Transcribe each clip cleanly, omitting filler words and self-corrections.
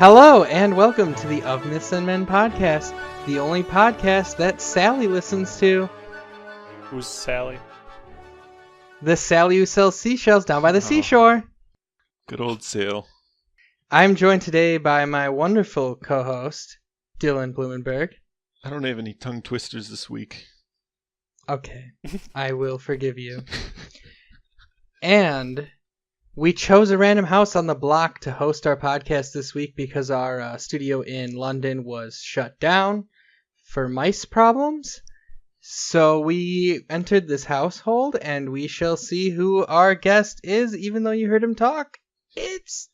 Hello and welcome to the Of Myths and Men podcast, the only podcast that Sally listens to. Who's Sally? The Sally who sells seashells down by the seashore. Good old Sale. I'm joined today by my wonderful co-host, Dylan Blumenberg. I don't have any tongue twisters this week. Okay, I will forgive you. And we chose a random house on the block to host our podcast this week because our studio in London was shut down for mice problems. So we entered this household and we shall see who our guest is, even though you heard him talk. It's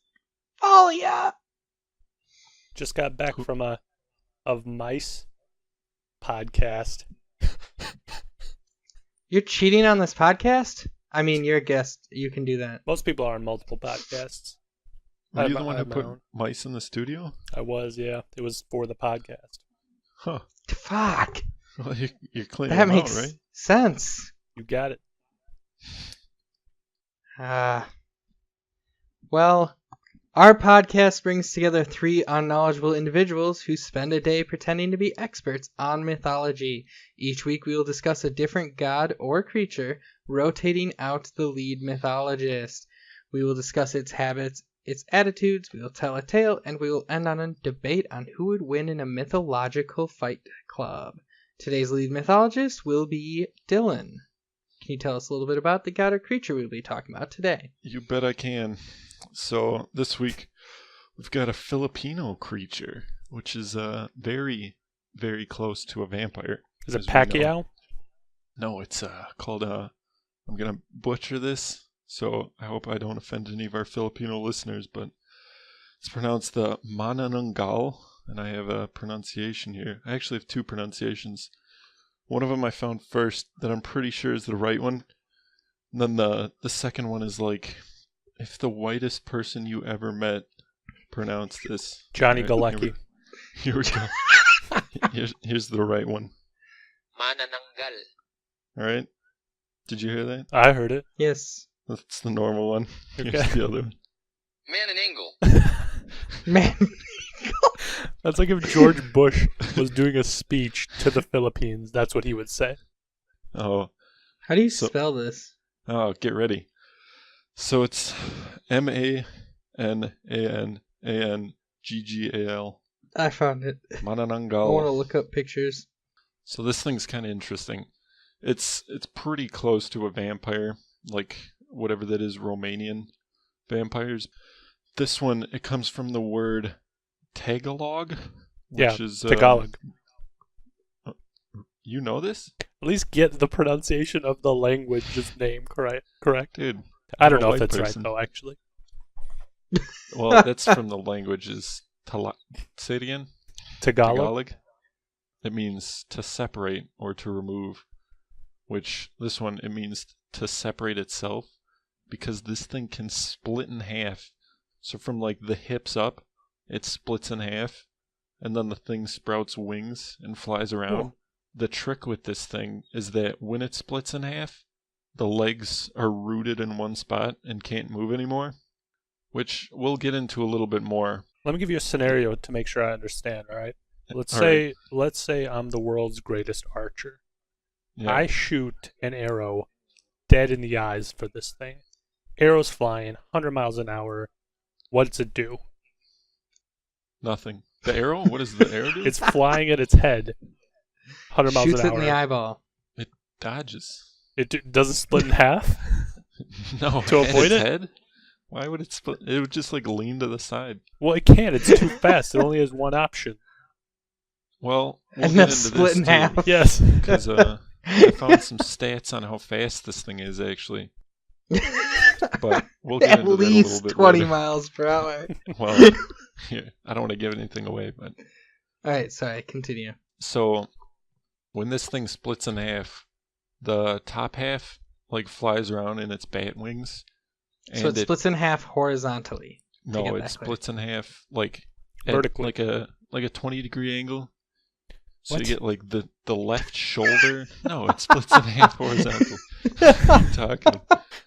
Folia. Just got back from a Of Mice podcast. You're cheating on this podcast? I mean, you're a guest. You can do that. Most people are on multiple podcasts. Were you the one who put mice in the studio? I was, yeah. It was for the podcast. Huh. Fuck. Well, you're cleaning That them makes out, right? sense. You got it. Well, our podcast brings together three unknowledgeable individuals who spend a day pretending to be experts on mythology. Each week we will discuss a different god or creature, rotating out the lead mythologist. We will discuss its habits, its attitudes, we will tell a tale, and we will end on a debate on who would win in a mythological fight club. Today's lead mythologist will be Dylan. Can you tell us a little bit about the god or creature we'll be talking about today? You bet I can. So this week we've got a Filipino creature, which is very, very close to a vampire. Is it Pacquiao? No, it's called I'm gonna butcher this, so I hope I don't offend any of our Filipino listeners, but it's pronounced the Manananggal, and I have a pronunciation here. I actually have two pronunciations. One of them I found first that I'm pretty sure is the right one. And then the second one is like, if the whitest person you ever met pronounced this. Johnny Right, Galecki. Here we go. Here's the right one. Manananggal. All right. Did you hear that? I heard it. Yes. That's the normal one. Okay. Here's the other one. Manananggal. Man. That's like if George Bush was doing a speech to the Philippines. That's what he would say. Oh. How do you spell this? Oh, get ready. So it's Manananggal. I found it. I want to Manananggal. look up pictures. So this thing's kind of interesting. It's pretty close to a vampire, like whatever that is, Romanian vampires. This one, it comes from the word Tagalog, which is Tagalog. You know this? At least get the pronunciation of the language's name correct. Dude, I don't know I'm a if white it's person. right, though, actually. Well, that's from the languages. Say it again. Tagalog? It means to separate or to remove, which this one, it means to separate itself, because this thing can split in half. So from like the hips up, it splits in half, and then the thing sprouts wings and flies around. Oh. The trick with this thing is that when it splits in half, the legs are rooted in one spot and can't move anymore, which we'll get into a little bit more. Let me give you a scenario to make sure I understand, all right? Let's say I'm the world's greatest archer. Yeah. I shoot an arrow dead in the eyes for this thing. Arrow's flying 100 miles an hour. What does it do? Nothing. The arrow? What does the arrow do? It's flying at its head 100 miles Shoots an it hour. in the eyeball. It dodges. It doesn't split in half? No, To at avoid its it? head? Why would it split? It would just like lean to the side. Well, it can't. It's too fast. It only has one option. Well, we'll And get that's into split this in too, half. Yes. because I found some stats on how fast this thing is actually. But we'll get At into that a little least bit 20 later. miles per hour. Well, yeah, I don't want to give anything away, but Alright, sorry, continue. so when this thing splits in half, the top half like flies around in its bat wings. So it splits in half horizontally. No, get it that clear. splits in half like at Vertically. like a 20-degree angle. So What? you get like the left shoulder. No, it splits in half horizontal. What are you talking?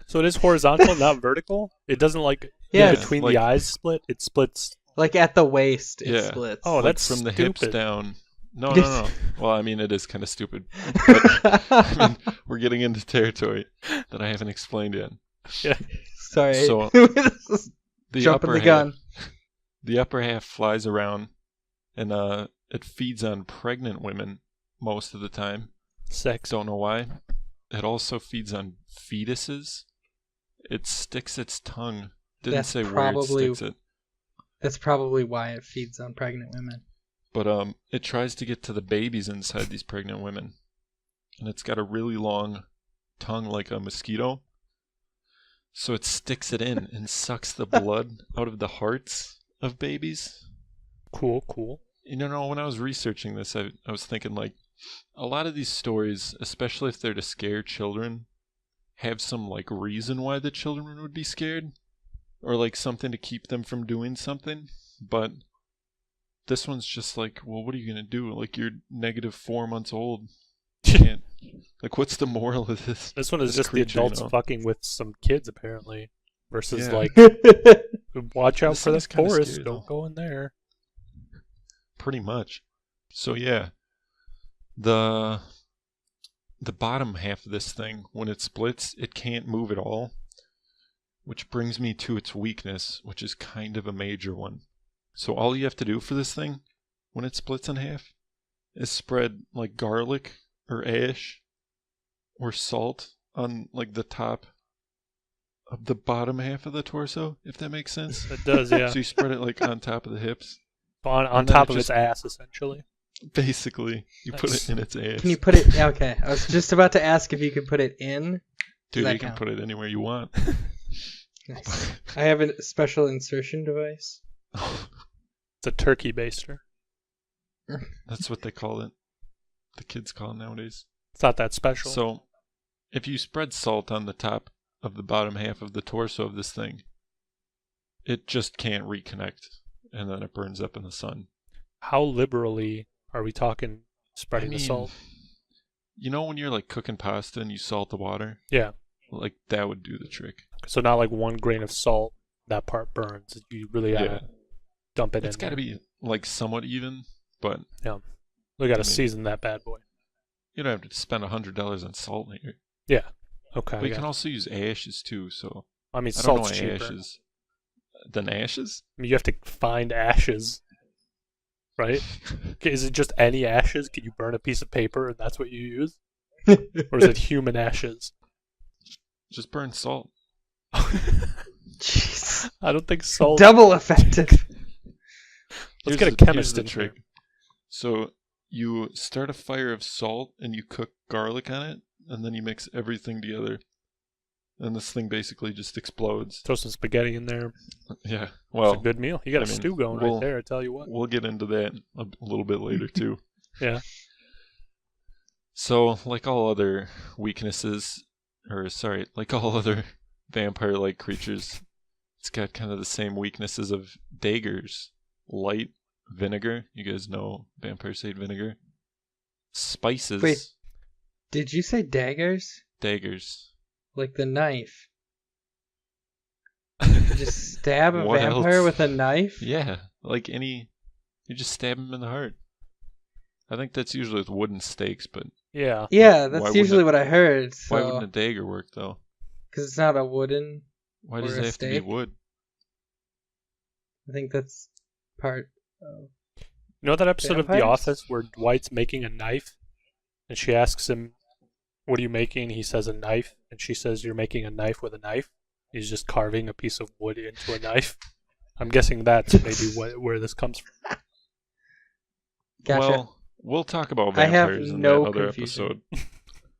So it is horizontal, not vertical? It doesn't like Yeah, in between like- the eyes split? It splits Like at the waist, it Yeah. splits. Oh, Like that's from the stupid. hips down. No. Well, I mean, it is kind of stupid. But, I mean, we're getting into territory that I haven't explained yet. Yeah. Sorry. So, the upper gun. The upper half flies around, and it feeds on pregnant women most of the time. Sex. Don't know why. It also feeds on fetuses. It sticks its tongue. Didn't That's say probably- where it sticks it. That's probably why it feeds on pregnant women. But it tries to get to the babies inside these pregnant women. And it's got a really long tongue like a mosquito. So it sticks it in and sucks the blood out of the hearts of babies. Cool. You know, when I was researching this, I was thinking, like, a lot of these stories, especially if they're to scare children, have some, like, reason why the children would be scared. Or, like, something to keep them from doing something. But this one's just like, well, what are you going to do? Like, you're negative 4 months old. You can't. Like, what's the moral of this? This one is This just creature, the adults you know? fucking with some kids, apparently. Versus, Yeah. like, watch out This for thing the is kinda forest. scary, Don't though. go in there. Pretty much. So, yeah. The bottom half of this thing, when it splits, it can't move at all. Which brings me to its weakness, which is kind of a major one. So all you have to do for this thing, when it splits in half, is spread like garlic or ash or salt on like the top of the bottom half of the torso, if that makes sense. It does, yeah. So you spread it like on top of the hips. on and then top it of its just- ass, essentially. Basically, you put Nice. it in its ass. Can you put it? Okay, I was just about to ask if you could put it in. Dude, that you can count? put it anywhere you want. Nice. I have a special insertion device. It's a turkey baster. That's what they call it. The kids call it nowadays. It's not that special. So, if you spread salt on the top of the bottom half of the torso of this thing, it just can't reconnect, and then it burns up in the sun. How liberally are we talking spreading I mean, the salt? You know when you're like cooking pasta and you salt the water? Yeah. Like that would do the trick. So not like 1 grain of salt, that part burns. You really gotta Yeah. dump it It's in got to there. be like somewhat even, but We gotta I mean- season that bad boy. you don't have to spend $100 on salt here. Yeah. Okay. But you can also use ashes too, so I mean, I don't know salt's why cheaper. ashes. Than ashes? I mean, you have to find ashes, right? Okay, is it just any ashes? Can you burn a piece of paper and that's what you use? Or is it human ashes? Just burn salt. Jeez. I don't think salt. Double effective. Let's get a Here's chemist the in trick. here. So you start a fire of salt and you cook garlic on it, and then you mix everything together. And this thing basically just explodes. Throw some spaghetti in there. Yeah. It's Well, a good meal. You got a I mean, stew going we'll- right there. I tell you what. we'll get into that a little bit later too. Yeah. So, like all other weaknesses, like all other vampire-like creatures, it's got kind of the same weaknesses of daggers, light, vinegar. You guys know vampires hate vinegar. Spices. Wait. Did you say daggers? Daggers. Like the knife? You just stab a What vampire else? with a knife? Yeah, like you just stab him in the heart. I think that's usually with wooden stakes, but Yeah. Yeah, Why that's wouldn't usually it- what I heard. why wouldn't So, a dagger work though? because it's not a wooden. Why Or does a it have to be stake? wood? I think that's part of. You know that episode of The Vampires? Office where Dwight's making a knife, and she asks him, "What are you making?" He says, "A knife," and she says, "You're making a knife with a knife." He's just carving a piece of wood into a knife. I'm guessing that's maybe where this comes from. Gotcha. Well, we'll talk about I have vampires in no that other confusion. episode.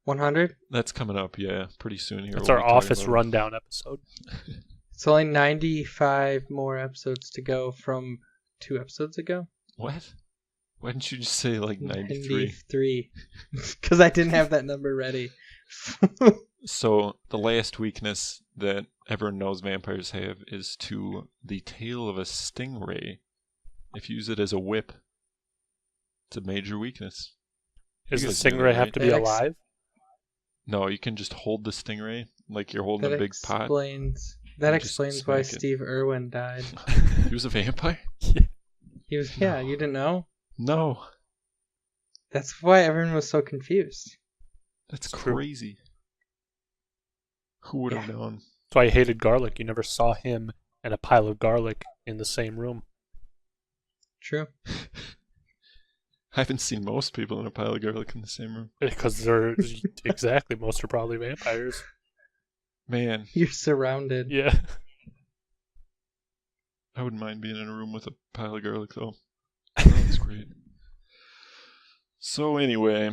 100? That's coming up, yeah, pretty soon here. That's we'll our be talking Office about it. rundown episode. It's only 95 more episodes to go from 2 episodes ago. What? Why didn't you just say like 93? 93. Because I didn't have that number ready. So, the last weakness that everyone knows vampires have is to the tail of a stingray. If you use it as a whip, it's a major weakness. Does You the guys knew stingray that, have right? to be That alive? No, you can just hold the stingray like you're holding That a big pot. explains. That You just explains why smack it. Steve Irwin died. He was a vampire? He was. Yeah, you didn't know. No, That's why everyone was so confused. that's True. crazy. Who would have known? That's why I hated garlic. You never saw him and a pile of garlic in the same room. True. I haven't seen most people in a pile of garlic in the same room. Because they're exactly, most are probably vampires. Man, You're surrounded. Yeah. I wouldn't mind being in a room with a pile of garlic, though. That's great. So anyway,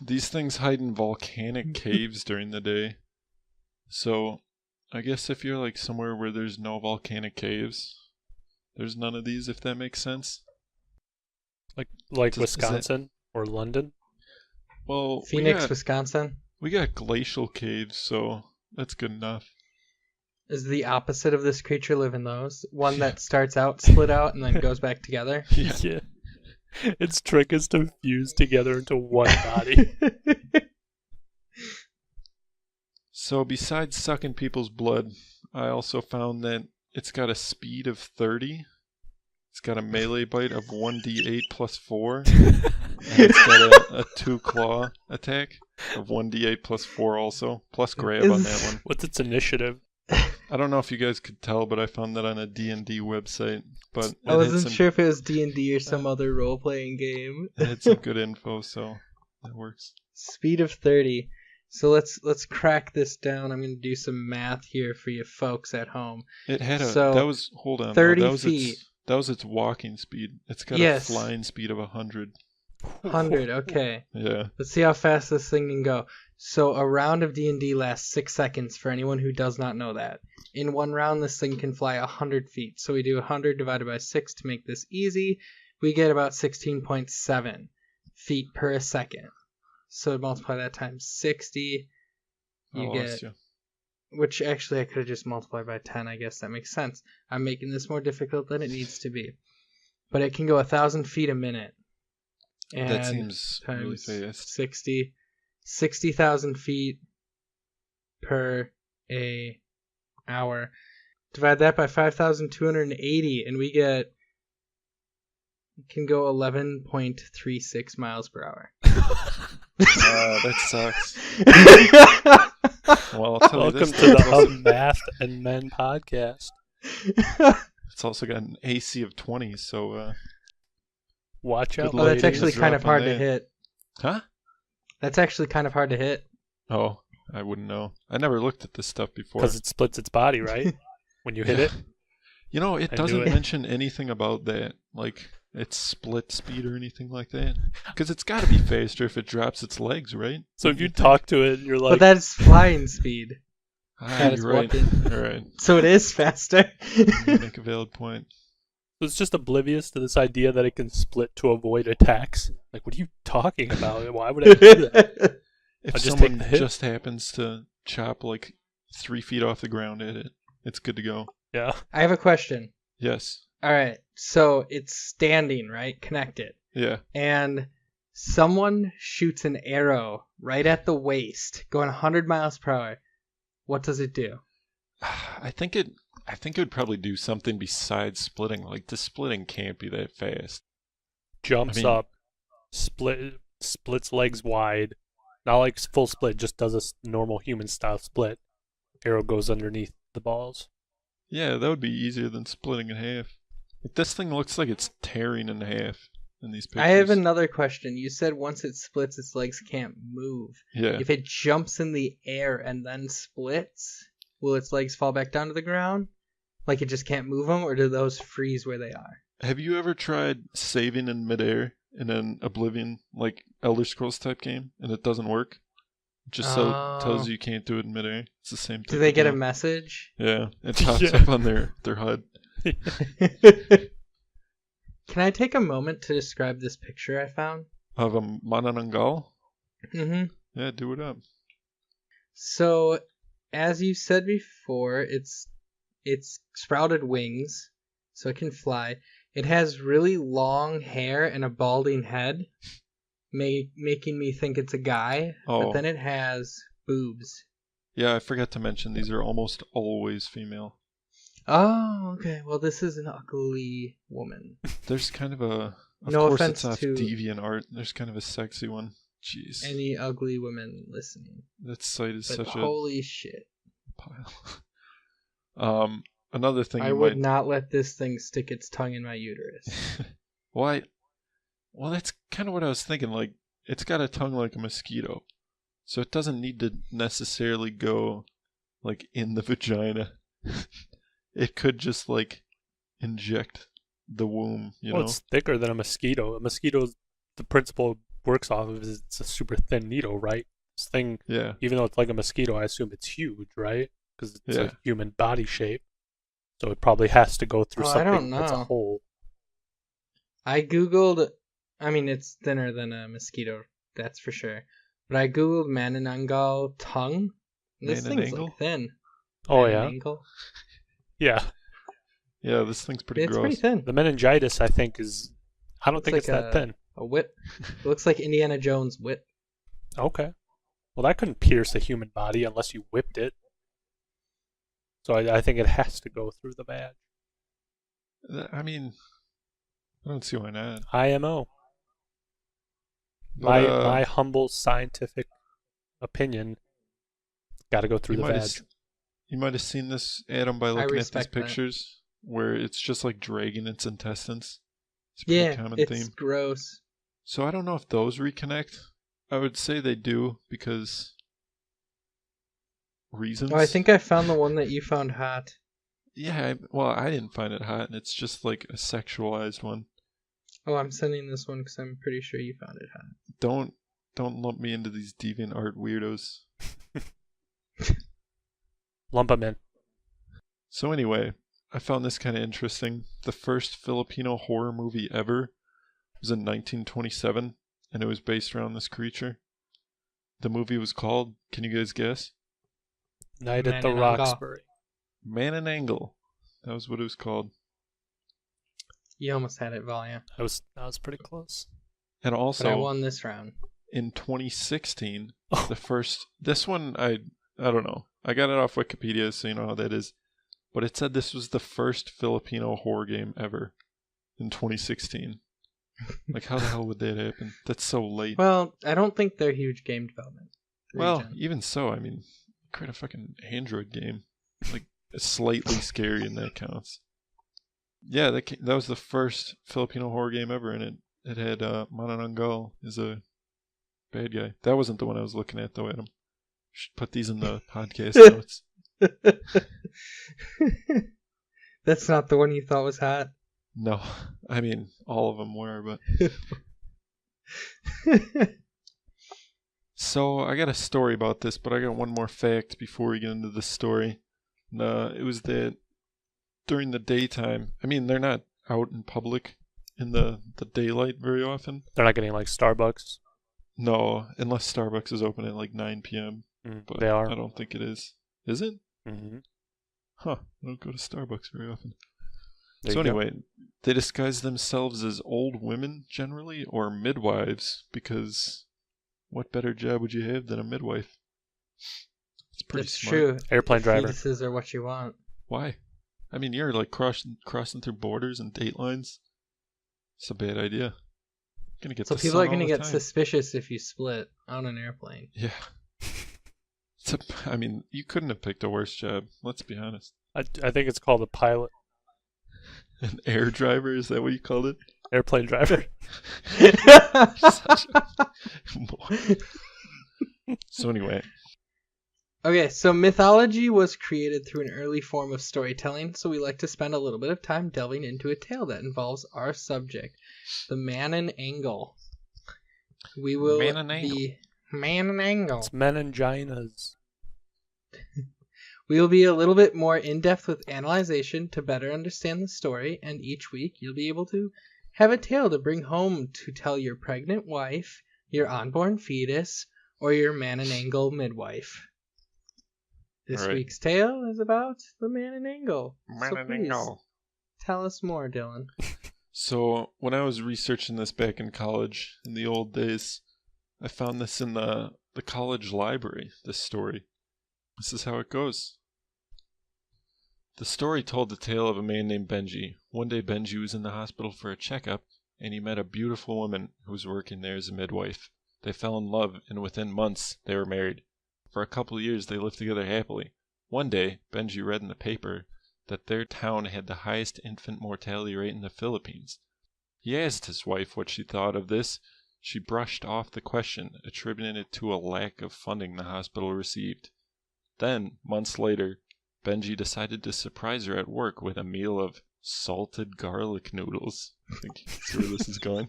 these things hide in volcanic caves during the day. So I guess if you're like somewhere where there's no volcanic caves, there's none of these, if that makes sense. Like Is Wisconsin or London. Well, Phoenix, Wisconsin we got glacial caves, so that's good enough. is the opposite of this creature live in those. One that starts out split out and then goes back together. Yeah. Its trick is to fuse together into one body. So besides sucking people's blood, I also found that it's got a speed of 30. It's got a melee bite of 1d8 plus 4. And it's got a 2-claw attack of 1d8 plus 4 also. Plus grab on that one. What's its initiative? I don't know if you guys could tell, but I found that on a D&D website. But I wasn't sure if it was D&D or some other role-playing game. It had some good info, so that works. Speed of 30. So let's crack this down. I'm going to do some math here for you folks at home. It had So, hold on. 30 that was feet. That was its walking speed. It's got a flying speed of 100. 100, okay. Yeah. Let's see how fast this thing can go. So a round of D&D lasts 6 seconds for anyone who does not know that. In one round, this thing can fly 100 feet. So we do 100 divided by 6 to make this easy. We get about 16.7 feet per second. So multiply that times 60. You get, which actually I could have just multiplied by 10. I guess that makes sense. I'm making this more difficult than it needs to be. But it can go 1,000 feet a minute. And that seems really fast. 60,000 feet per hour. Divide that by 5,280 and we get, it can go 11.36 miles per hour. That sucks. Well, I'll tell Welcome you this, to the Hub Math and Men podcast. It's also got an AC of 20, so Watch out. Oh, that's ladies, actually kind of hard to that. hit. Huh? That's actually kind of hard to hit. Oh, I wouldn't know. I never looked at this stuff before. Because it splits its body, right? When you hit it. You know, it I doesn't knew it. mention anything about that, like its split speed or anything like that. Because it's got to be faster if it drops its legs, right? So if you talk to it, you're like, But that's flying speed. That is You're right. walking. All right. So it is faster. You make a valid point. it's just oblivious to this idea that it can split to avoid attacks. Like, what are you talking about? Why would I do that? If I'll just someone take the hit. just happens to chop like 3 feet off the ground at it, it's good to go. Yeah. I have a question. Yes. All right. So it's standing, right? Connected. Yeah. And someone shoots an arrow right at the waist, going 100 miles per hour. What does it do? I think it would probably do something besides splitting. Like the splitting can't be that fast. Jumps up, splits legs wide. Not like full split, just does a normal human style split. Arrow goes underneath the balls. Yeah, that would be easier than splitting in half. Like, this thing looks like it's tearing in half in these pictures. I have another question. You said once it splits, its legs can't move. Yeah. If it jumps in the air and then splits, will its legs fall back down to the ground? Like it just can't move them, or do those freeze where they are? Have you ever tried saving in midair in an Oblivion, like Elder Scrolls type game, and it doesn't work? Just so it tells you can't do it in midair. It's the same thing. Do they get a message? Yeah, it pops up on their HUD. Can I take a moment to describe this picture I found? Of a Manananggal? Mm-hmm. Yeah, do it up. So, as you said before, it's sprouted wings, so it can fly. It has really long hair and a balding head, making me think it's a guy. Oh. But then it has boobs. Yeah, I forgot to mention these are almost always female. Oh, okay. Well, this is an ugly woman. There's kind of a... Of No course offense it's not to Deviant Art. There's kind of a sexy one. Jeez. any ugly women listening. That site is But such holy shit. a pile. Another thing I you would might... not let this thing stick its tongue in my uterus. Why? Well, that's kind of what I was thinking. Like, it's got a tongue like a mosquito. So it doesn't need to necessarily go, like, in the vagina. It could just, like, inject the womb, you know? It's thicker than a mosquito. A mosquito, the principle it works off of is it's a super thin needle, right? This thing, Yeah. even though it's like a mosquito, I assume it's huge, right? Because it's a human body shape. So it probably has to go through I don't something that's a know. hole. I googled, I mean, it's thinner than a mosquito, that's for sure. But I googled Manananggal tongue. This thing's Manananggal? like thin. Oh, yeah? Manananggal. Yeah. Yeah, this thing's pretty It's gross. pretty thin. The meningitis, I think, is... I don't Looks think like it's that thin. A whip. It looks like Indiana Jones' whip. Okay. Well, that couldn't pierce a human body unless you whipped it. So I think it has to go through the vag. I mean, I don't see why not. IMO. But, My humble scientific opinion, got to go through the vag. You might have seen this, Adam, by looking at these respect that. pictures where it's just like dragging its intestines. It's a pretty common it's theme. gross. So I don't know if those reconnect. I would say they do because reasons. Oh, I think I found the one that you found hot. Yeah, well, I didn't find it hot, and it's just like a sexualized one. Oh, I'm sending this one because I'm pretty sure you found it hot. Don't lump me into these deviant art weirdos. Lump them in. So anyway, I found this kind of interesting. The first Filipino horror movie ever was in 1927, and it was based around this creature. The movie was called, can you guys guess? Night at the Manananggal. Roxbury. Manananggal. That was what it was called. You almost had it, Valia. That was pretty close. And But I also, won this round. in 2016, the first... This one, I don't know. I got it off Wikipedia, so you know how that is. But it said this was the first Filipino horror game ever in 2016. Like, how the hell would that happen? That's so late. Well, I don't think they're huge game development. Well, region. even so, I mean, create a fucking Android game. Like, it's slightly scary, and that counts. Yeah, that was the first Filipino horror game ever, and it had Manananggal as a bad guy. That wasn't the one I was looking at, though, Adam. Should put these in the podcast notes. That's not the one you thought was hot. No, I mean, all of them were, but... So, I got a story about this, but I got one more fact before we get into the story. It was that during the daytime, I mean, they're not out in public in the daylight very often. They're not getting like Starbucks. No, unless Starbucks is open at like 9 p.m. But They are. I don't think it is. Is it? Mm-hmm. Huh. I don't go to Starbucks very often. There So you go. anyway, they disguise themselves as old women generally, or midwives, because what better job would you have than a midwife? It's pretty That's smart. true. Airplane driver. Fetuses are what you want. Why? I mean, you're like crossing through borders and date lines. It's a bad idea. Gonna get So the people sun are going to all the get time. suspicious if you split on an airplane. Yeah. I mean, you couldn't have picked a worse job. Let's be honest. I think it's called a pilot. An air driver, is that what you called it? Airplane driver. So anyway, Okay, so mythology was created through an early form of storytelling, so we like to spend a little bit of time delving into a tale that involves our subject, the Manananggal. We will be Manananggal. It's meninginas. We will be a little bit more in-depth with analyzation to better understand the story, and each week you'll be able to have a tale to bring home to tell your pregnant wife, your unborn fetus, or your Manananggal midwife. This All right. week's tale is about the Manananggal. So please, Manananggal. tell us more, Dylan. So when I was researching this back in college in the old days, I found this in the college library, this story. This is how it goes. The story told the tale of a man named Benji. One day Benji was in the hospital for a checkup, and he met a beautiful woman who was working there as a midwife. They fell in love, and within months they were married. For a couple of years they lived together happily. One day, Benji read in the paper that their town had the highest infant mortality rate in the Philippines. He asked his wife what she thought of this. She brushed off the question, attributing it to a lack of funding the hospital received. Then, months later, Benji decided to surprise her at work with a meal of salted garlic noodles. I think that's where this is going.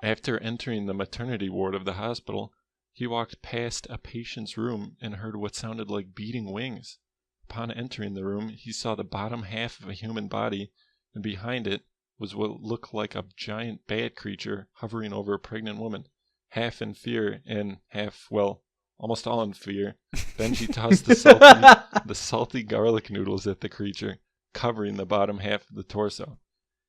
After entering the maternity ward of the hospital, he walked past a patient's room and heard what sounded like beating wings. Upon entering the room, he saw the bottom half of a human body, and behind it was what looked like a giant bat creature hovering over a pregnant woman. Half in fear and half, well, almost all in fear, Benji tossed the salty garlic noodles at the creature, covering the bottom half of the torso.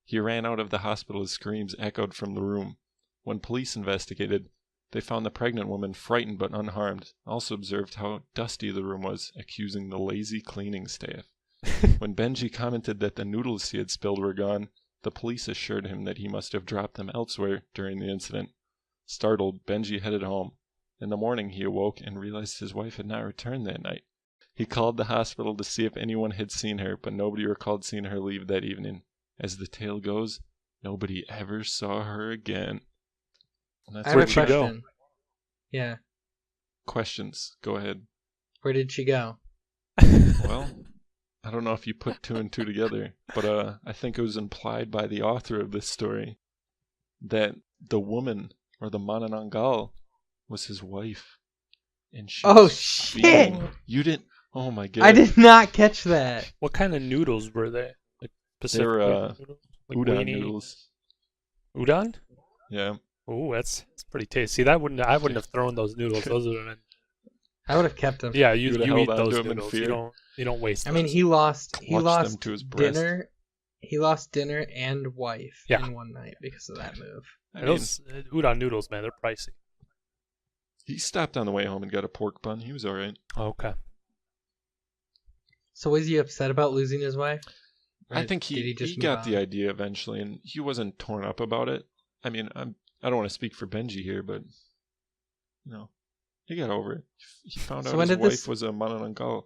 He ran out of the hospital as screams echoed from the room. When police investigated, they found the pregnant woman frightened but unharmed, also observed how dusty the room was, accusing the lazy cleaning staff. When Benji commented that the noodles he had spilled were gone, the police assured him that he must have dropped them elsewhere during the incident. Startled, Benji headed home. In the morning he awoke and realized his wife had not returned that night. He called the hospital to see if anyone had seen her, but nobody recalled seeing her leave that evening. As the tale goes, nobody ever saw her again. And that's I have a Where'd she go? question. Yeah. Questions. Go ahead. Where did she go? Well, I don't know if you put two and two together, but I think it was implied by the author of this story that the woman, or the Manananggal, was his wife. And she Oh, was shit! feeding- You didn't... Oh my god. I did not catch that. What kind of noodles were they? Like Pacific They were noodles? Like udon weenie- noodles. Udon? Yeah. Oh, that's pretty tasty. I wouldn't have thrown those noodles. Those would have been. I would have kept him. Yeah, You you would've eat held on to those him in noodles. fear. You don't waste. I mean, those. he lost Clutched them to his breast. dinner. He lost dinner and wife Yeah. in one night because of that move. I And mean, those udon noodles, man, they're pricey. he stopped on the way home and got a pork bun. He was alright. Okay. So was he upset about losing his wife? Or I think did he just got move the on? idea eventually, and he wasn't torn up about it. I mean, I don't want to speak for Benji here, but he got over it. He found So out when his did wife this- was a Manananggal.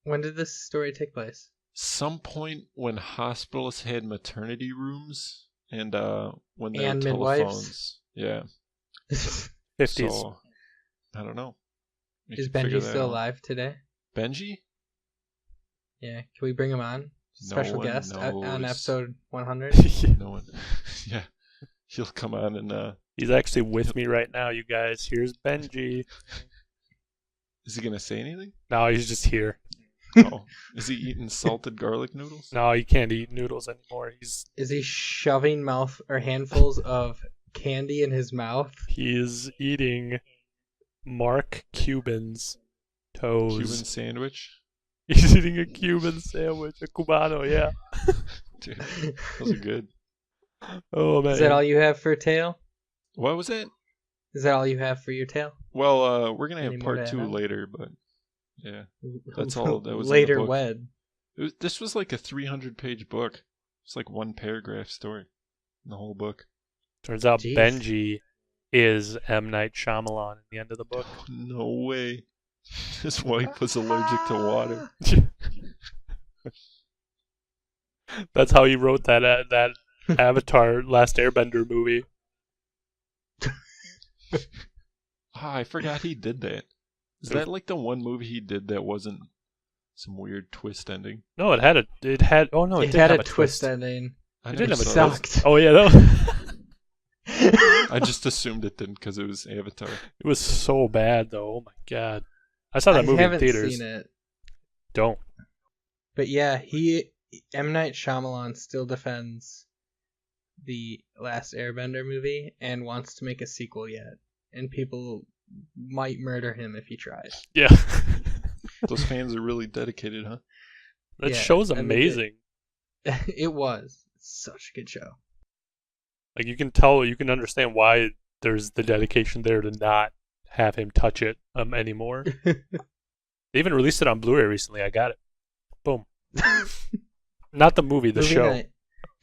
When did this story take place? Some point when hospitals had maternity rooms and when there And were midwives? telephones. Yeah. 50s. So I don't know. We Is can figure Benji that still out. alive today? Benji? Yeah. Can we bring him on? Special one guest on knows. episode 100? No one. Yeah. He'll come on and He's actually with me right now, you guys. Here's Benji. is he gonna say anything? No, he's just here. Oh. Is he eating salted garlic noodles? No, he can't eat noodles anymore. Is he shoving handfuls of candy in his mouth? He's eating Mark Cuban's toes. Cuban sandwich? He's eating a Cuban sandwich, a Cubano, yeah. Dude, those are good. Oh man. Is that all you have for tale? What was that? Is that all you have for your tale? Well, we're gonna Any have more part to 2 add? later, but yeah. That's all that was in the Later book. wed. This was like a 300-page book. It's like one paragraph story in the whole book. Turns out Jeez. Benji is M. Night Shyamalan at the end of the book. Oh, no way. His wife was allergic to water. That's how he wrote that Avatar Last Airbender movie. I forgot he did that. Is that like the one movie he did that wasn't some weird twist ending? No, it had oh no, it It did had have a twist ending. I It never did have a saw twist. it. Sucked. Oh yeah, no. I just assumed it didn't because it was Avatar. It was so bad though. Oh my god. I saw that movie I in haven't theaters. seen it. Don't. But yeah, M. Night Shyamalan still defends the Last Airbender movie and wants to make a sequel yet. And people might murder him if he tries. Yeah. Those fans are really dedicated, huh? That Yeah, show's I mean, amazing. It was. Such a good show. Like you can understand why there's the dedication there to not have him touch it anymore. They even released it on Blu-ray recently. I got it. Boom. Not the movie, the Movie show. night.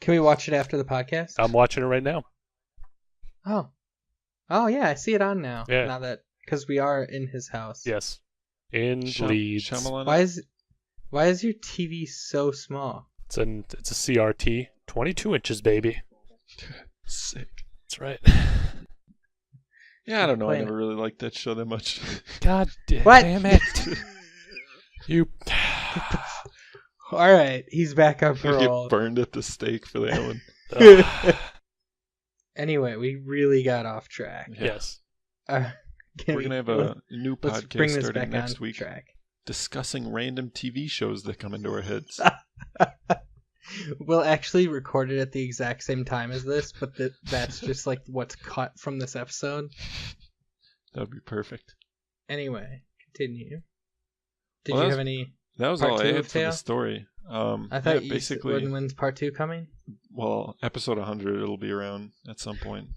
Can we watch it after the podcast? I'm watching it right now. Oh yeah, I see it on now. Yeah. Now that because we are in his house. Yes. In Leeds. Shyamalan. Why is your TV so small? It's a CRT. 22 inches, baby. Sick. That's right. Yeah, I don't know. I Playing never really liked that show that much. God damn What? it. You. All right, he's back on You parole. get burned at the stake for that one. Ugh. Anyway, we really got off track. Yeah. Yes. We're We're gonna have a new Let's bring podcast this starting back next on week, track. discussing random TV shows that come into our heads. We'll actually record it at the exact same time as this, but that's just like what's cut from this episode. That'd be perfect. Anyway, continue. Did Well, you have any? That was Part all I two had of for the Tale? story. I thought you basically. when's part 2 coming? Well, episode 100, it'll be around at some point.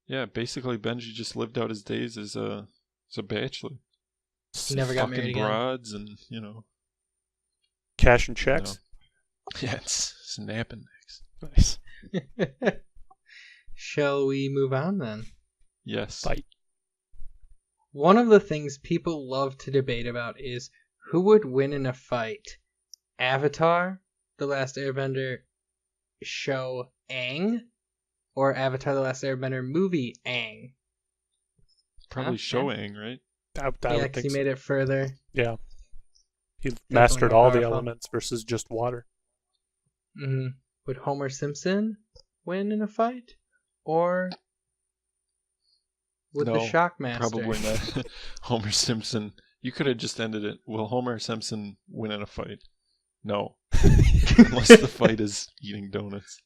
Yeah, basically Benji just lived out his days as a bachelor. He never got Fucking married again. broads and, Cash and checks. Yeah, it's snapping Nice. necks. Shall we move on then? Yes. Fight. One of the things people love to debate about is who would win in a fight. Avatar, The Last Airbender show Aang, or Avatar The Last Airbender movie Aang? Probably Huh? showing, right? I Yeah, would 'cause think he so. made it further. Yeah. He Definitely mastered more all the powerful. elements versus just water. Hmm. Would Homer Simpson win in a fight? Or would the No, Shockmaster? Probably not. Homer Simpson. You could have just ended it. Will Homer Simpson win in a fight? No. Unless the fight is eating donuts.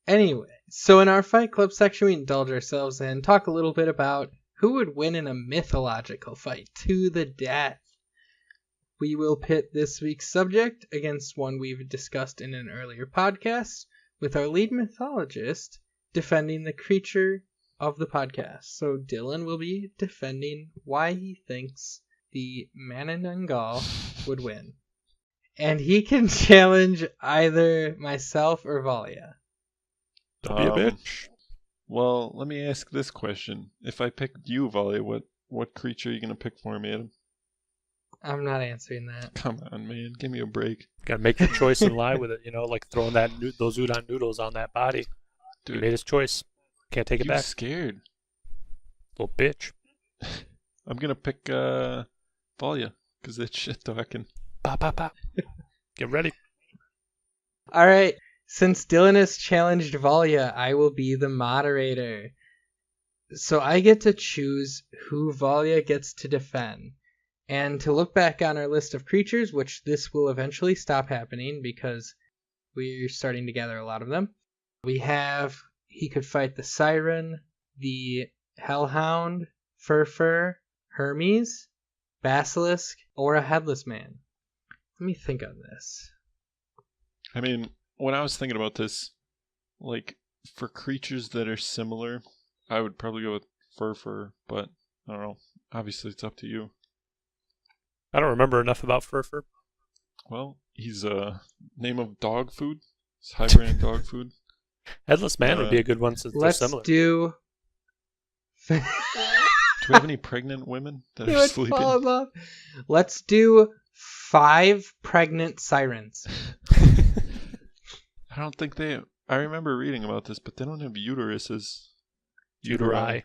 Anyway, so in our Fight Club section, we indulge ourselves and talk a little bit about who would win in a mythological fight to the death. We will pit this week's subject against one we've discussed in an earlier podcast, with our lead mythologist defending the creature of the podcast. So Dylan will be defending why he thinks the Manananggal would win. And he can challenge either myself or Valia. Don't be a bitch. Well, let me ask this question. If I picked you, Volley, what creature are you going to pick for me, Adam? I'm not answering that. Come on, man. Give me a break. Gotta make your choice and lie with it, like throwing those udon noodles on that body. He Dude, made his choice. Can't take it you back. scared. Little bitch. I'm going to pick Valia, because that shit talking. Pop, pop, pop. Get ready. Alright, since Dylan has challenged Valia, I will be the moderator. So I get to choose who Valia gets to defend. And to look back on our list of creatures, which this will eventually stop happening because we're starting to gather a lot of them. We have, he could fight the Siren, the Hellhound, Furfur, Hermes, Basilisk, or a Headless Man. Let me think on this. I mean, when I was thinking about this, for creatures that are similar, I would probably go with Furfur, but I don't know. Obviously, it's up to you. I don't remember enough about Furfur. Well, he's a name of dog food. It's high-brand dog food. Headless Man would be a good one since Let's they're similar. do... Do we have any pregnant women that You are would sleeping? fall in love. Let's do 5 pregnant sirens. I don't think they... I remember reading about this, but they don't have uteruses. Uteri.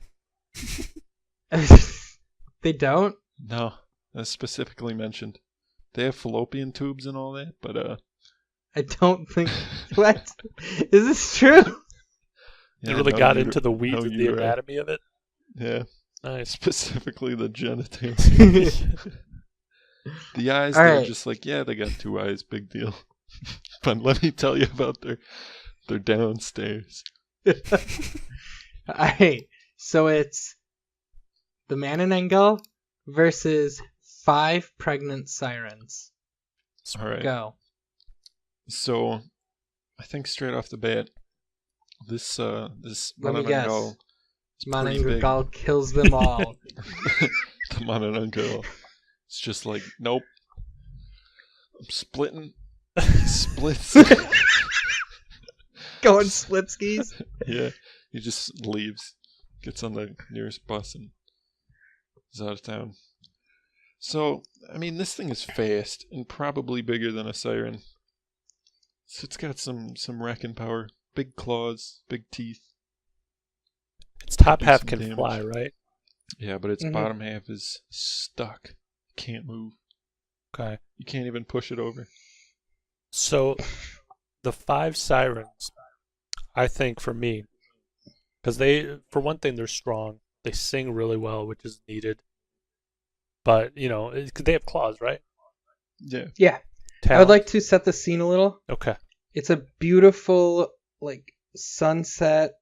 They don't? No, that's specifically mentioned. They have fallopian tubes and all that, but I don't think... What? Is this true? They really got into the weeds no of the uteri. anatomy of it. Yeah, Nice. specifically the genitals. Alright. The eyes, All they're right. just like, yeah, they got 2 eyes, big deal. But let me tell you about their downstairs. Alright. So it's the Manananggal versus 5 pregnant sirens. All right. Go. So, I think straight off the bat, this Let me Manananggal guess. is pretty big. Manananggal kills them all. The Manananggal. It's just like, nope. splitting. He splits. Going split skis. Yeah, he just leaves, gets on the nearest bus, and is out of town. So, I mean, this thing is fast and probably bigger than a siren. So it's got some wrecking power. Big claws, big teeth. Its top do half some can damage. fly, right? Yeah, but its Mhm. bottom half is stuck. Can't move. Okay. You can't even push it over. So the 5 sirens, I think for me, because for one thing, they're strong. They sing really well, which is needed. But, they have claws, right? Yeah. Yeah. I Talons. would like to set the scene a little. Okay. It's a beautiful sunset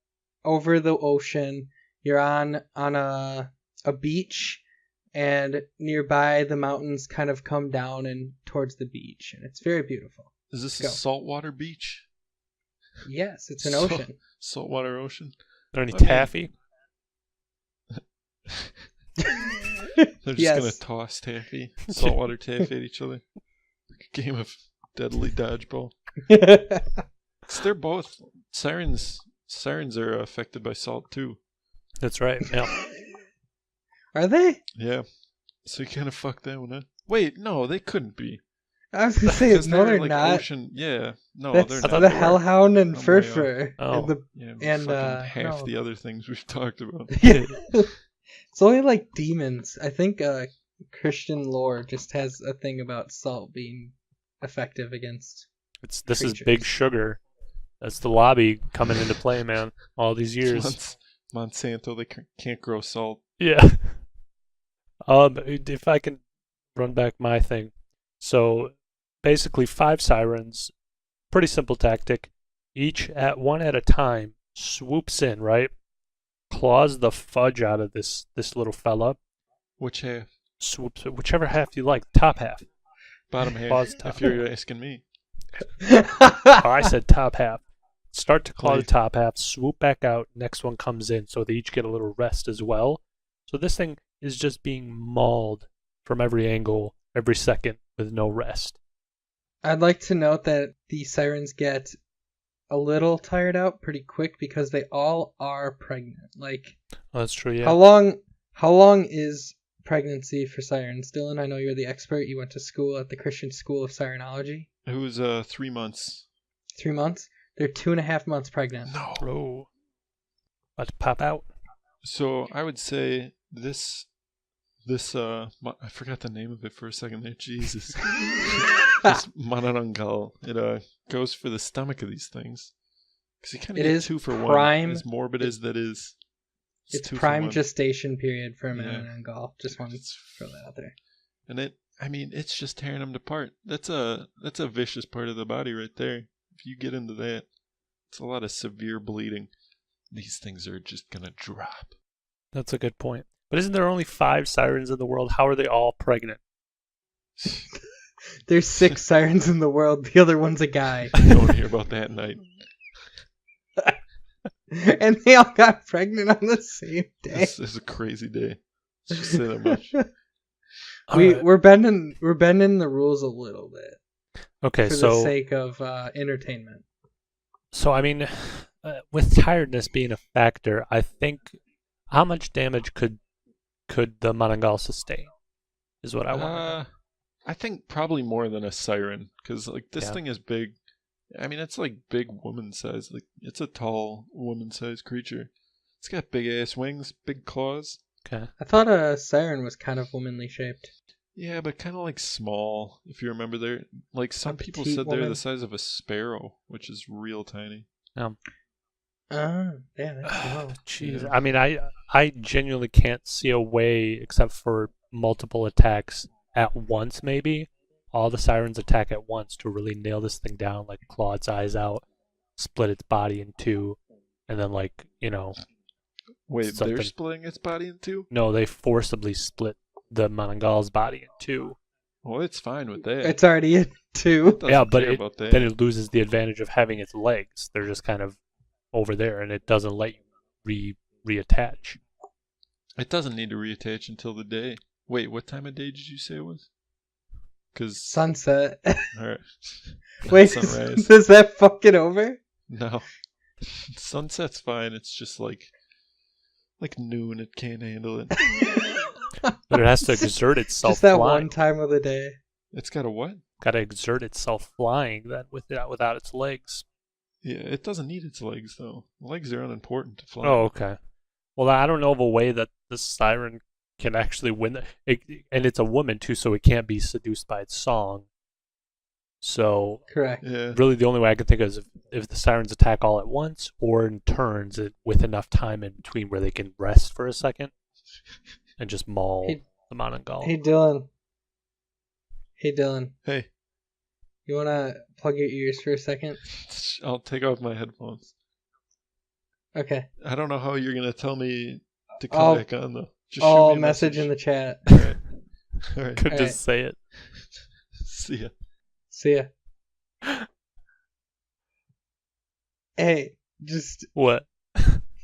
over the ocean. You're on a beach, and nearby the mountains kind of come down and towards the beach, and it's very beautiful. Is this Go. a saltwater beach? Yes, it's an So- ocean. Saltwater ocean? Are there any I mean- taffy? They're just Yes. gonna toss taffy, saltwater taffy at each other. Like a game of deadly dodgeball. 'Cause they're both sirens. Sirens are affected by salt too. That's right. Yeah. Are they? Yeah. So you kind of fucked that one up. Wait, no, they couldn't be. I was gonna say Because no, they're like not. Ocean. Yeah. No, That's they're I thought not. the they were. hellhound and I'm way furfur. off. And the Yeah, and, fucking half no. the other things we've talked about. It's only like demons. I think Christian lore just has a thing about salt being effective against. This is Creatures. Big Sugar. That's the lobby coming into play, man. All these years. Monsanto, they can't grow salt. Yeah. If I can run back my thing. So basically 5 sirens, pretty simple tactic. Each one at a time swoops in, right? Claws the fudge out of this little fella. Which half? Swoops whichever half you like, top half. Bottom half, Claws top. if you're asking me. Oh, I said top half. Start to claw the Please. top half, swoop back out, next one comes in, so they each get a little rest as well. So this thing is just being mauled from every angle, every second, with no rest. I'd like to note that the sirens get a little tired out pretty quick because they all are pregnant. Like, Oh, that's true, yeah. how long is pregnancy for sirens? Dylan, I know you're the expert. You went to school at the Christian School of Sirenology. It was 3 months. 3 months? They're 2.5 months pregnant. No. Oh. About to pop out. So I would say this I forgot the name of it for a second there. Jesus. This Manananggal. It goes for the stomach of these things. Because you kind of It get is 2 for prime- 1. As morbid as that is. It's 2 for prime 1. gestation period for a Yeah. Manananggal. Just wanted to It's- throw that out there. And it's just tearing them apart. That's a vicious part of the body right there. If you get into that, it's a lot of severe bleeding. These things are just gonna drop. That's a good point. But isn't there only 5 sirens in the world? How are they all pregnant? There's 6 sirens in the world. The other one's a guy. You don't hear about that night. And they all got pregnant on the same day. This is a crazy day. Let's just say that much. Alright. We're bending the rules a little bit Okay, for the so sake of entertainment. I mean, with tiredness being a factor, I think how much damage could the Manananggal sustain is what I want. I think probably more than a siren, because like this Yeah. thing is big. I mean, it's like big woman size. Like it's a tall woman sized creature. It's got big ass wings, big claws. Okay. I thought a siren was kind of womanly shaped. Yeah, but kind of like small. If you remember, they're like some people petite said they're woman. the size of a sparrow, which is real tiny. Yeah, that's low. Jeez, Yeah. I mean, I genuinely can't see a way except for multiple attacks at once. Maybe all the sirens attack at once to really nail this thing down, like claw its eyes out, split its body in 2, and then Wait, they're Something. splitting its body in 2? no, they forcibly split the Manananggal's body in 2. Well, it's fine with that. It's already in 2. Doesn't Yeah, but care about that. then it loses the advantage of having its legs. They're just kind of over there, and it doesn't let you reattach. It doesn't need to reattach until the day. Wait, what time of day did you say it was? Because Sunset. all right. Wait, Sunrise. is that fucking over? No, sunset's fine. It's just like noon. It can't handle it. But it has to exert itself Just that flying. one time of the day. It's got a what? Got to exert itself flying without its legs. Yeah, it doesn't need its legs though. Legs are unimportant to fly. Oh, okay. Well, I don't know of a way that the siren can actually win. And it's a woman too, so it can't be seduced by its song. So Correct. Yeah. really, the only way I can think of is if the sirens attack all at once, or in turns, with enough time in between where they can rest for a second and just maul the Manananggal. Hey, Dylan. Hey, You want to plug your ears for a second? I'll take off my headphones. Okay. I don't know how you're gonna tell me to come back on though. Just shoot I'll me a message in the chat. All right. All right. Could All just say it. See ya. See ya. Hey, just What?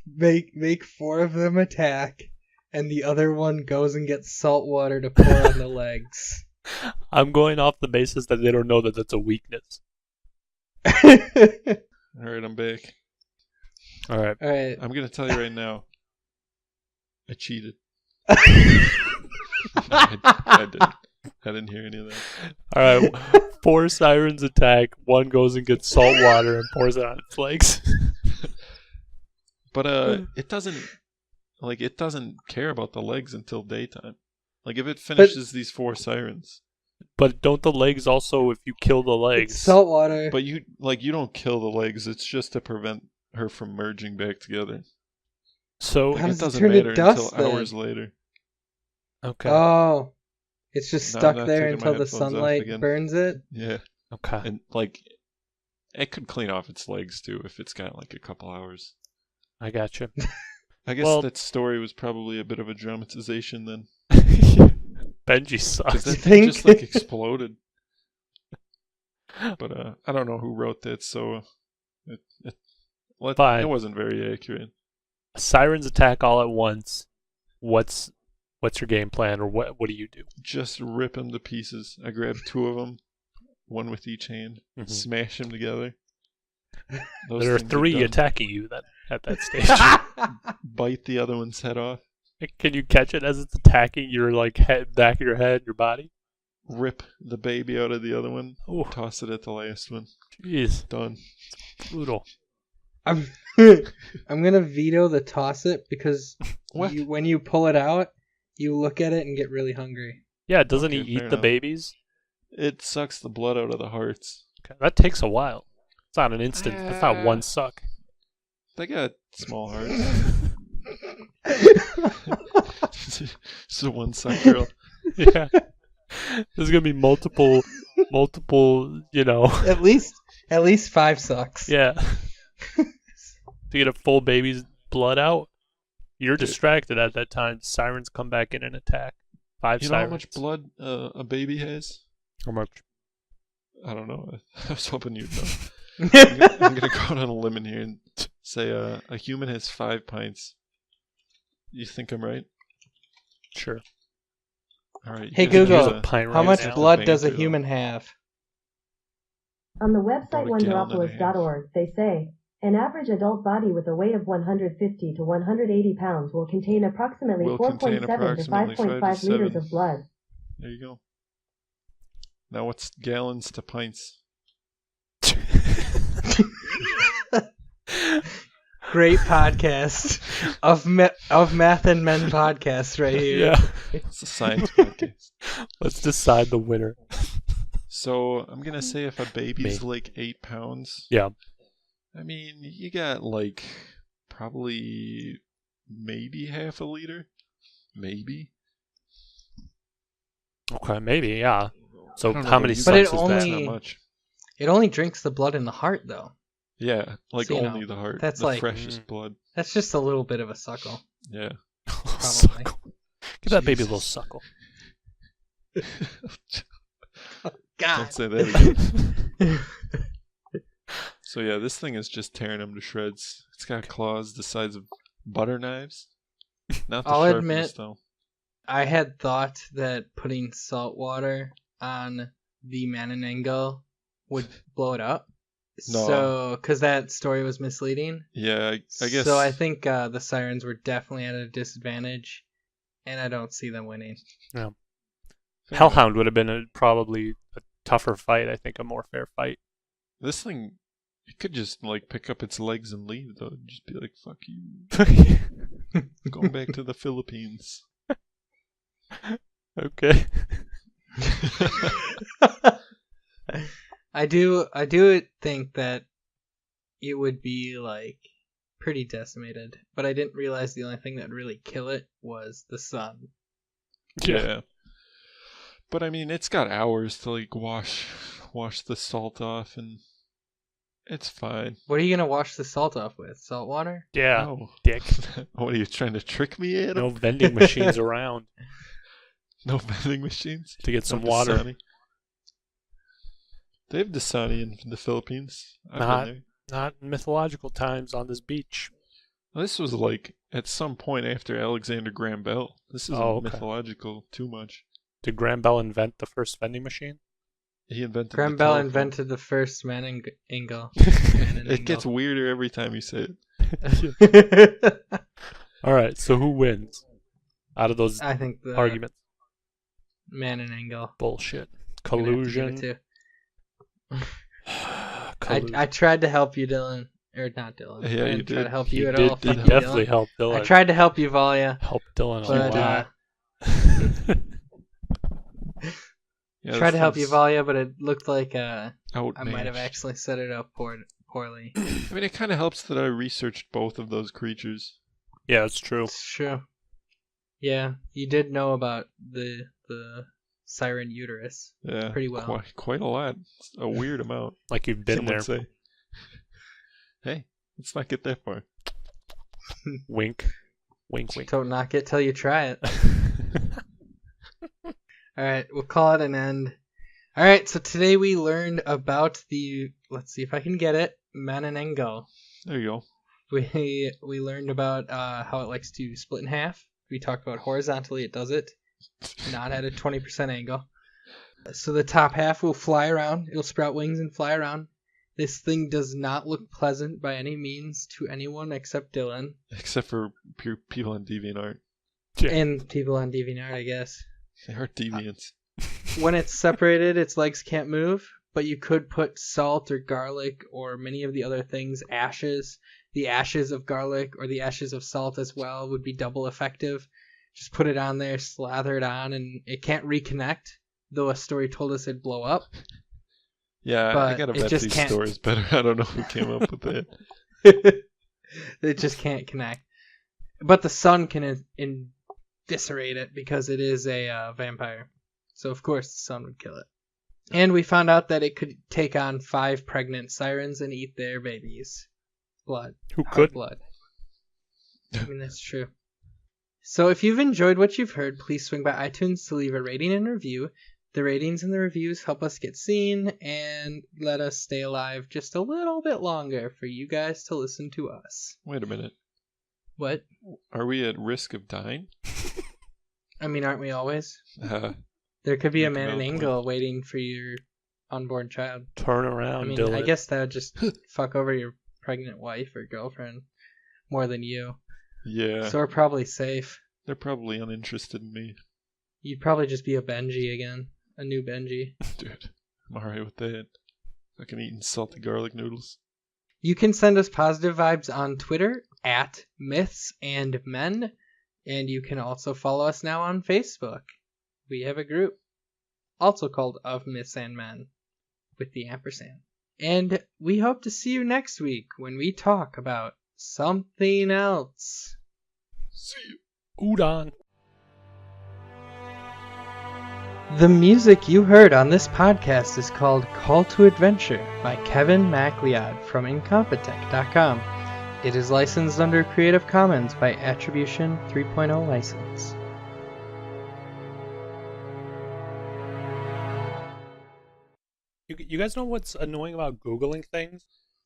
make 4 of them attack, and the other one goes and gets salt water to pour on the legs. I'm going off the basis that they don't know that that's a weakness. All right, I'm back. All right. All right. I'm gonna tell you right now. I cheated. I didn't hear any of that. All right. 4 sirens attack. 1 goes and gets salt water and pours it on its legs. But it doesn't care about the legs until daytime. Like if it finishes these 4 sirens. But don't the legs also, if you kill the legs? It's salt water. But you don't kill the legs. It's just to prevent her from merging back together. So How does it it doesn't turn to matter dust, until then? hours later. okay. Oh. It's just No, I'm stuck not there taking my until the headphones off sunlight again. burns it? Yeah, Okay. and it could clean off its legs too if it's got like a couple hours. I got you. I guess Well- that story was probably a bit of a dramatization then. Benji Because sucks. that You thing think? just like exploded. But I don't know who wrote that, so Fine. it wasn't very accurate. Sirens attack all at once. What's your game plan, or what do you do? Just rip them to pieces. I grabbed 2 of them, one with each hand, Mhm. smash them together. Those There are things 3 done. attacking you at that stage. Bite the other one's head off. Can you catch it as it's attacking your back of your head, your body? Rip the baby out of the other one. Oh, Toss it at the last one. jeez, Done. brutal. I'm gonna veto the toss it because What? when you pull it out, you look at it and get really hungry. Yeah, doesn't he Okay, eat fair the enough. babies? It sucks the blood out of the hearts. Okay, that takes a while. It's not an instant. That's not one suck. They got small hearts. So one suck girl. Yeah. There's gonna be multiple, At least 5 sucks. yeah. To get a full baby's blood out, you're distracted at that time. Sirens come back in and attack. 5 You know sirens. how much blood a baby has? How much? I don't know. I was hoping you'd know. I'm gonna go out on a limb in here and say a human has 5 pints. You think I'm right? Sure. All right. Hey, you guys Google, use a pint How right much now. blood does a Banker, though. human have? On the website About a gallon and a half. wonderopolis.org, they say, an average adult body with a weight of 150 to 180 pounds will contain approximately Will contain 4.7 to approximately 5 5.5 to liters 7. of blood. There you go. Now what's gallons to pints? Great podcast of Math and Men podcast right here. Yeah. It's a science podcast. Let's decide the winner. So I'm gonna say if a baby's Me. like 8 pounds, Yeah. I mean you got like probably maybe half a liter, maybe. Okay, maybe, yeah. So I don't know how what many you sucks But it is that? That's only- not much. It only drinks the blood in the heart, though. Yeah, like So, you know, only the heart. that's the like- freshest blood. That's just a little bit of a suckle. Yeah. Suckle. Give that baby a little Jesus. suckle. God. Don't say that again. So yeah, this thing is just tearing them to shreds. It's got claws the size of butter knives. Not the I'll sharpest admit- though. I had thought that putting salt water on the Manananggal would blow it up. No. So, because that story was misleading. Yeah, I guess. So I think the sirens were definitely at a disadvantage, and I don't see them winning. Yeah. Fair Hellhound would have been probably a tougher fight. I think a more fair fight. This thing, it could just like pick up its legs and leave though. Just be like, "Fuck you, going back to the Philippines." Okay. I do think that it would be like pretty decimated, but I didn't realize the only thing that would really kill it was the sun. Yeah. But I mean, it's got hours to like wash the salt off, and it's fine. What are you gonna wash the salt off with? Salt water? Yeah, Oh. dick. What are you trying to trick me, Adam? No vending machines around No vending machines to get some No water. Dasani? They have Dasani in the Philippines. I've Not- been there. Not in mythological times on this beach. This was like at some point after Alexander Graham Bell. This isn't Oh, okay. mythological too much. Did Graham Bell invent the first vending machine? He invented. Graham the Bell telephone. invented the first Manananggal. It gets weirder every time you say it. All right, so who wins out of those I think the arguments? Manananggal. Bullshit. I'm gonna have to give Collusion. it to. Collusion. I tried to help you, Dylan. Or not Dylan. Yeah, I you didn't try to did. help You you at did- all. did Fuck you, definitely Dylan. helped Dylan. I tried to help you, Valia. Help Dylan a But lot. Yeah, tried this to help you, thing's Valia, but it looked like I outmatched. might have actually set it up poorly. I mean, it kind of helps that I researched both of those creatures. Yeah, it's true. It's true. Yeah, you did know about the siren uterus. Yeah, Pretty well. Quite a lot. It's a weird amount. Like you've been Some there. would say. Hey, let's not get that far. Wink. Wink, wink. Don't knock it till you try it. Alright, we'll call it an end. Alright, so today we learned about the, let's see if I can get it, Manananggal. There you go. We learned about how it likes to split in half. We talked about horizontally it does it, not at a 20% angle. So the top half will fly around. It'll sprout wings and fly around. This thing does not look pleasant by any means to anyone except Dylan. Except for people on DeviantArt. Yeah. And people on DeviantArt, I guess. They are deviants. When it's separated, its legs can't move, but you could put salt or garlic or many of the other things, ashes. The ashes of garlic or the ashes of salt as well would be double effective. Just put it on there, slather it on, and it can't reconnect, though a story told us it'd blow up. Yeah, I But gotta it bet just these can't- stories better. I don't know who came up with that. It just can't connect. But the sun can eviscerate it because it is a vampire. So of course the sun would kill it. And we found out that it could take on 5 pregnant sirens and eat their babies. Blood. Who Heart could? blood. I mean, that's true. So if you've enjoyed what you've heard, please swing by iTunes to leave a rating and review. The ratings and the reviews help us get seen and let us stay alive just a little bit longer for you guys to listen to us. Wait a minute. What? Are we at risk of dying? I mean, aren't we always? Uh, There could be a Make man a in valid angle waiting for your unborn child. Turn around, I mean, Dylan. I guess that would just fuck over your pregnant wife or girlfriend more than you. yeah, So we're probably safe. they're probably uninterested in me. You'd probably just be a Benji again. A new Benji. Dude, I'm alright with that. Fucking eating salty garlic noodles. You can send us positive vibes on Twitter at Myths and Men. And you can also follow us now on Facebook. We have a group also called Of Myths and Men with the ampersand. And we hope to see you next week when we talk about something else. See you. Udon. The music you heard on this podcast is called Call to Adventure by Kevin MacLeod from Incompetech.com. It is licensed under Creative Commons by Attribution 3.0 license. You guys know what's annoying about Googling things?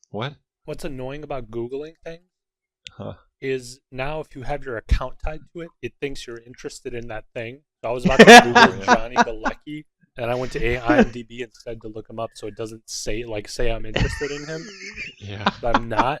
What? What's annoying about Googling things Huh. is now if you have your account tied to it, it thinks you're interested in that thing. So I was about to Google Johnny Galecki, And I went to IMDb instead to look him up, so it doesn't say I'm interested in him, Yeah. but I'm not.